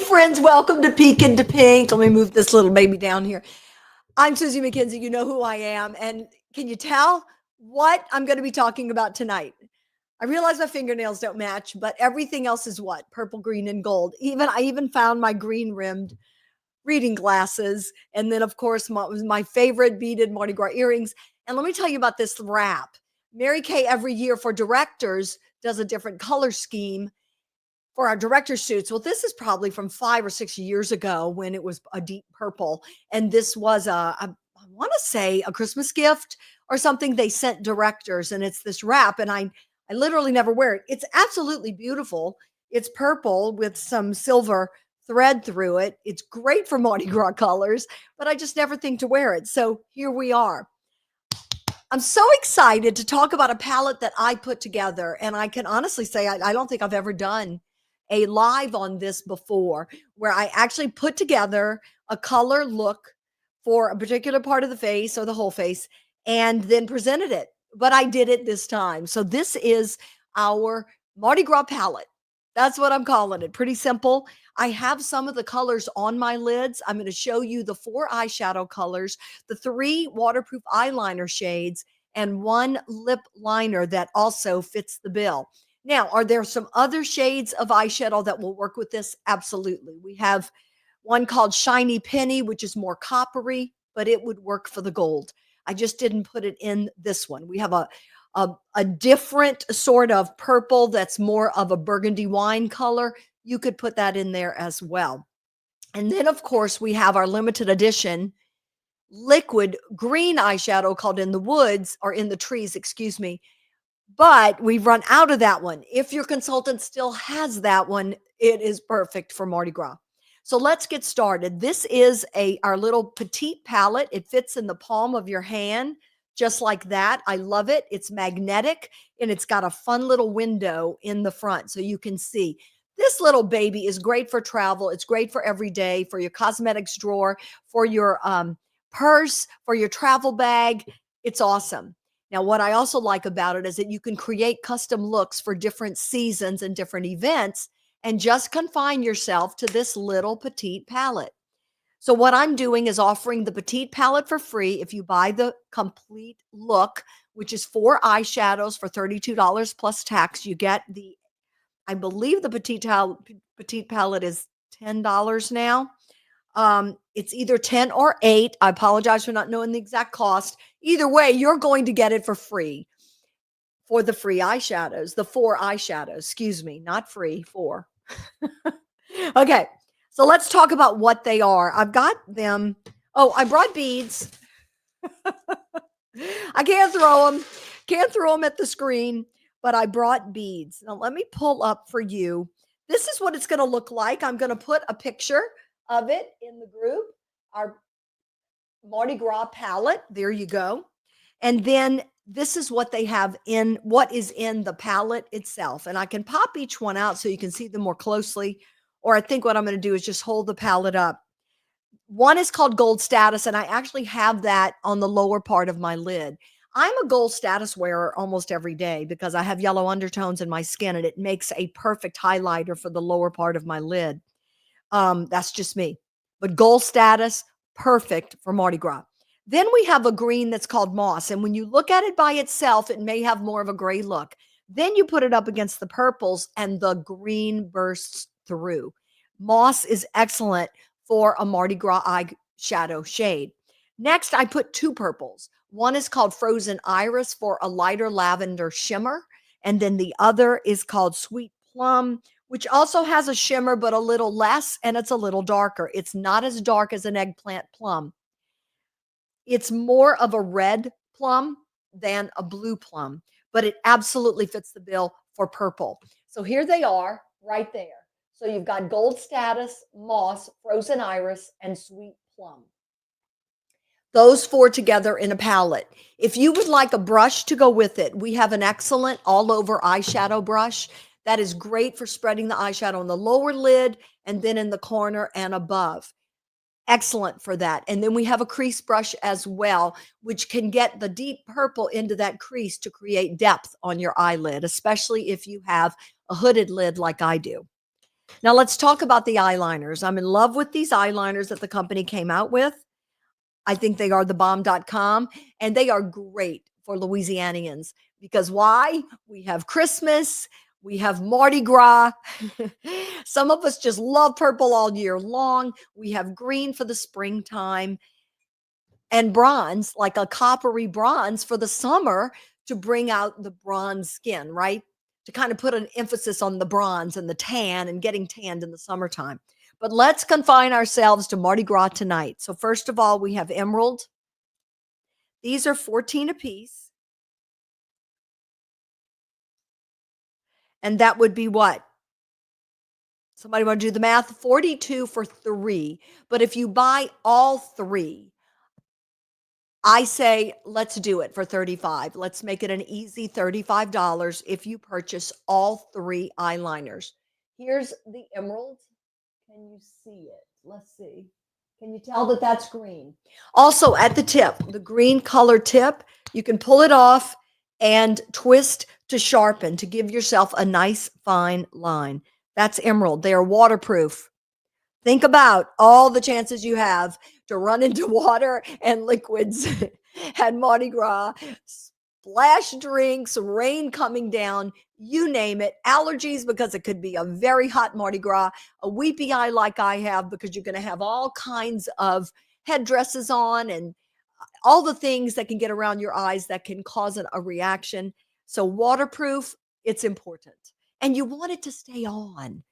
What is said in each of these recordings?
friends, welcome to Peek into Pink. Let me move this little baby down here. I'm Susie McKenzie. You know who I am. And can you tell what I'm going to be talking about tonight? I realize my fingernails don't match, but everything else is what? Purple, green, and gold. I even found my green rimmed reading glasses. And then, of course, my favorite beaded Mardi Gras earrings. And let me tell you about this wrap. Mary Kay every year for directors does a different color scheme for our director shoots. Well, this is probably from 5 or 6 years ago when it was a deep purple. And this was I want to say a Christmas gift or something they sent directors. And it's this wrap. And I literally never wear it. It's absolutely beautiful. It's purple with some silver thread through it. It's great for Mardi Gras colors, but I just never think to wear it. So here we are. I'm so excited to talk about a palette that I put together. And I can honestly say, I don't think I've ever done a live on this before, where I actually put together a color look for a particular part of the face or the whole face and then presented it. But I did it this time. So this is our Mardi Gras palette. That's what I'm calling it. Pretty simple. I have some of the colors on my lids. I'm going to show you the 4 eyeshadow colors, the 3 waterproof eyeliner shades, and 1 lip liner that also fits the bill. Now, are there some other shades of eyeshadow that will work with this? Absolutely. We have one called Shiny Penny, which is more coppery, but it would work for the gold. I just didn't put it in this one. We have a different sort of purple that's more of a burgundy wine color. You could put that in there as well. And then, of course, we have our limited edition liquid green eyeshadow called In the Woods, or In the Trees, excuse me. But we've run out of that one. If your consultant still has that one, it is perfect for Mardi Gras. So let's get started. This is our little petite palette. It fits in the palm of your hand, just like that. I love it. It's magnetic, and it's got a fun little window in the front so you can see. This little baby is great for travel. It's great for every day, for your cosmetics drawer, for your purse, for your travel bag. It's awesome. Now, what I also like about it is that you can create custom looks for different seasons and different events and just confine yourself to this little petite palette. So what I'm doing is offering the petite palette for free if you buy the complete look, which is 4 eyeshadows for $32 plus tax. You get I believe the petite palette is $10 now. It's either 10 or 8. I apologize for not knowing the exact cost. Either way, you're going to get it for free for the free eyeshadows, the 4 eyeshadows, excuse me, not free, 4. Okay, so let's talk about what they are. I've got them. Oh, I brought beads. I can't throw them at the screen, but I brought beads. Now let me pull up for you. This is what it's going to look like. I'm going to put a picture of it in the group, our Mardi Gras palette. There you go. And then this is what they have what is in the palette itself. And I can pop each one out so you can see them more closely. Or I think what I'm going to do is just hold the palette up. One is called Gold Status, and I actually have that on the lower part of my lid. I'm a Gold Status wearer almost every day because I have yellow undertones in my skin, and it makes a perfect highlighter for the lower part of my lid. That's just me. But Gold Status, perfect for Mardi Gras. Then we have a green that's called Moss. And when you look at it by itself, it may have more of a gray look. Then you put it up against the purples and the green bursts through. Moss is excellent for a Mardi Gras eyeshadow shade. Next, I put 2 purples. One is called Frozen Iris for a lighter lavender shimmer. And then the other is called Sweet Plum, which also has a shimmer, but a little less, and it's a little darker. It's not as dark as an eggplant plum. It's more of a red plum than a blue plum, but it absolutely fits the bill for purple. So here they are right there. So you've got Gold Status, Moss, Frozen Iris, and Sweet Plum. Those 4 together in a palette. If you would like a brush to go with it, we have an excellent all-over eyeshadow brush that is great for spreading the eyeshadow on the lower lid and then in the corner and above. Excellent for that. And then we have a crease brush as well, which can get the deep purple into that crease to create depth on your eyelid, especially if you have a hooded lid like I do. Now let's talk about the eyeliners. I'm in love with these eyeliners that the company came out with. I think they are the bomb.com, and they are great for Louisianians because why? We have Christmas, we have Mardi Gras. Some of us just love purple all year long. We have green for the springtime and bronze, like a coppery bronze for the summer to bring out the bronze skin, right? To kind of put an emphasis on the bronze and the tan and getting tanned in the summertime. But let's confine ourselves to Mardi Gras tonight. So, first of all, we have emerald. These are 14 apiece. And that would be what? Somebody want to do the math? 42 for three. But if you buy all three, I say let's do it for 35. Let's make it an easy $35 if you purchase all three eyeliners. Here's the emerald. Can you see it? Let's see. Can you tell that that's green? Also, at the tip, the green color tip, you can pull it off and twist to sharpen to give yourself a nice fine line. That's emerald. They are waterproof. Think about all the chances you have to run into water and liquids at Mardi Gras, splash drinks, rain coming down, you name it, allergies because it could be a very hot Mardi Gras, a weepy eye like I have because you're going to have all kinds of headdresses on and all the things that can get around your eyes that can cause a reaction. So, waterproof, it's important. And you want it to stay on.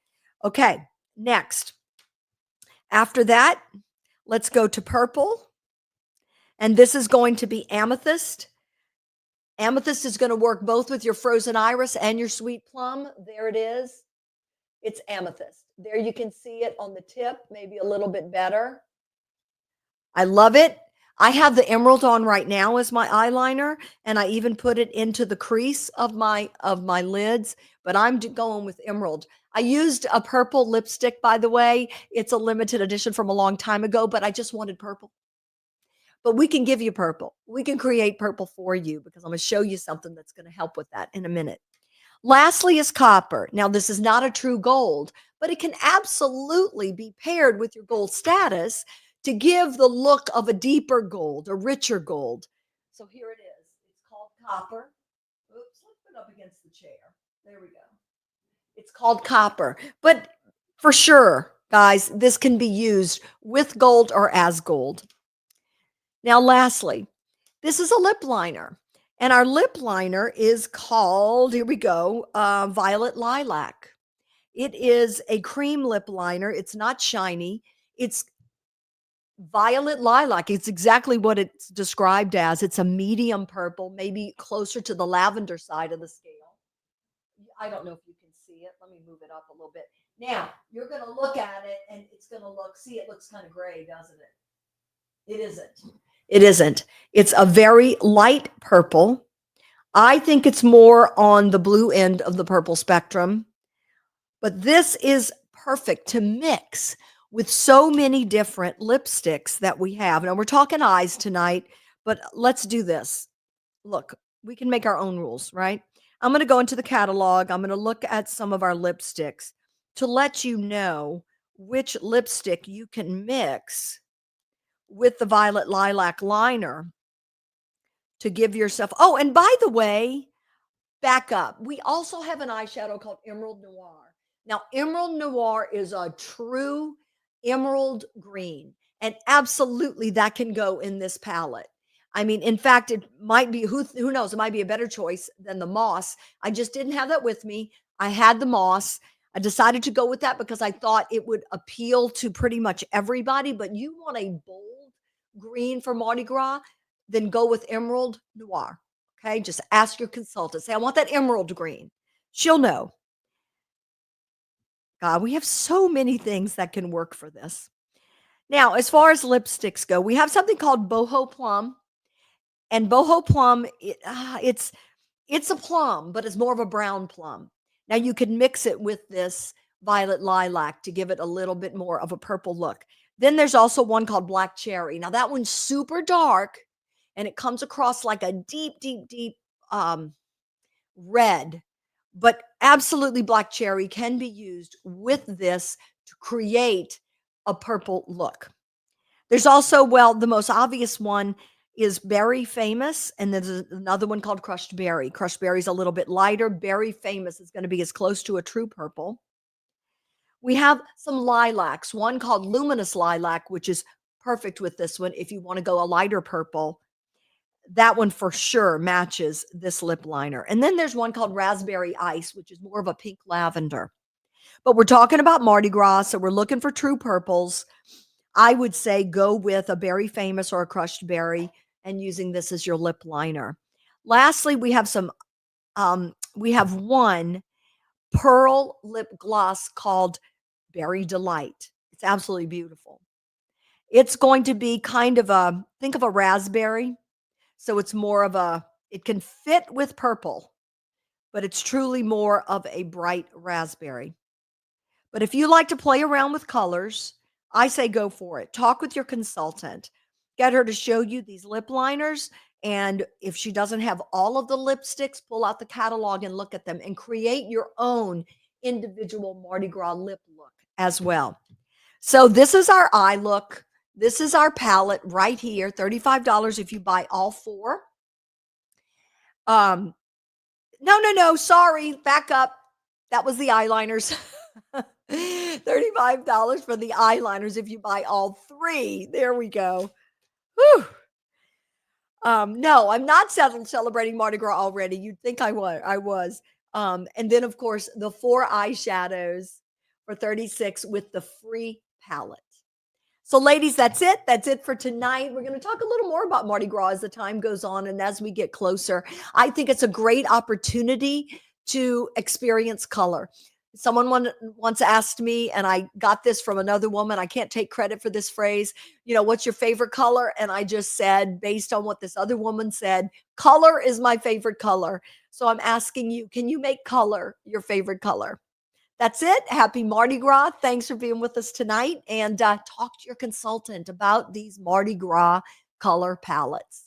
Okay, next. After that, let's go to purple. And this is going to be amethyst. Amethyst is going to work both with your frozen iris and your sweet plum. There it is. It's amethyst. There you can see it on the tip, maybe a little bit better. I love it. I have the emerald on right now as my eyeliner, and I even put it into the crease of my lids, but going with emerald. I used a purple lipstick, by the way. It's a limited edition from a long time ago, but I just wanted purple. But we can give you purple. We can create purple for you because I'm going to show you something that's going to help with that in a minute. Lastly is copper. Now, this is not a true gold, but it can absolutely be paired with your gold status to give the look of a deeper gold, a richer gold. So here it is. It's called copper. Oops, let's put it up against the chair. There we go. It's called copper. But for sure, guys, this can be used with gold or as gold. Now, lastly, this is a lip liner. And our lip liner is called, here we go, Violet Lilac. It is a cream lip liner. It's not shiny. It's violet lilac. It's exactly what it's described as. It's a medium purple, maybe closer to the lavender side of the scale. I don't know if you can see it. Let me move it up a little bit. Now, you're going to look at it and it's going to see, it looks kind of gray, doesn't it? It isn't. It isn't. It's a very light purple. I think it's more on the blue end of the purple spectrum, but this is perfect to mix with so many different lipsticks that we have. Now, we're talking eyes tonight, but let's do this. Look, we can make our own rules, right? I'm going to go into the catalog. I'm going to look at some of our lipsticks to let you know which lipstick you can mix with the Violet Lilac liner to give yourself. Oh, and by the way, back up. We also have an eyeshadow called Emerald Noir. Now, Emerald Noir is a true emerald green, and absolutely that can go in this palette. I mean, in fact, it might be, who knows, it might be a better choice than the moss. I just didn't have that with me. I had the moss. I decided to go with that because I thought it would appeal to pretty much everybody, but you want a bold green for Mardi Gras, then go with Emerald Noir. Okay, just ask your consultant. Say, I want that emerald green. She'll know. God, we have so many things that can work for this. Now, as far as lipsticks go, we have something called boho plum. And boho plum, it's a plum, but it's more of a brown plum. Now, you could mix it with this violet lilac to give it a little bit more of a purple look. Then there's also one called black cherry. Now, that one's super dark, and it comes across like a deep, deep, deep red, but absolutely black cherry can be used with this to create a purple look. There's also, well, the most obvious one is berry famous, and there's another one called crushed berry. Crushed berry is a little bit lighter. Berry famous is going to be as close to a true purple. We have some lilacs, one called luminous lilac, which is perfect with this one if you want to go a lighter purple. That one for sure matches this lip liner. And then there's one called raspberry ice, which is more of a pink lavender. But we're talking about Mardi Gras, so we're looking for true purples. I would say go with a berry famous or a crushed berry and using this as your lip liner. Lastly, we have one pearl lip gloss called Berry Delight. It's absolutely beautiful. It's going to be kind of think of a raspberry. So it's more of it can fit with purple, but it's truly more of a bright raspberry. But if you like to play around with colors, I say go for it. Talk with your consultant. Get her to show you these lip liners. And if she doesn't have all of the lipsticks, pull out the catalog and look at them and create your own individual Mardi Gras lip look as well. So this is our eye look. This is our palette right here, $35 if you buy all four. Um, no, sorry, back up. That was the eyeliners. $35 for the eyeliners if you buy all three. There we go. Whew. No, I'm not celebrating Mardi Gras already. You'd think I was. And then of course the four eyeshadows for 36 with the free palette. So, ladies, that's it. That's it for tonight. We're going to talk a little more about Mardi Gras as the time goes on and as we get closer. I think it's a great opportunity to experience color. Someone once asked me, and I got this from another woman. I can't take credit for this phrase. What's your favorite color? And I just said, based on what this other woman said, color is my favorite color. So I'm asking you, can you make color your favorite color? That's it. Happy Mardi Gras. Thanks for being with us tonight. And talk to your consultant about these Mardi Gras color palettes.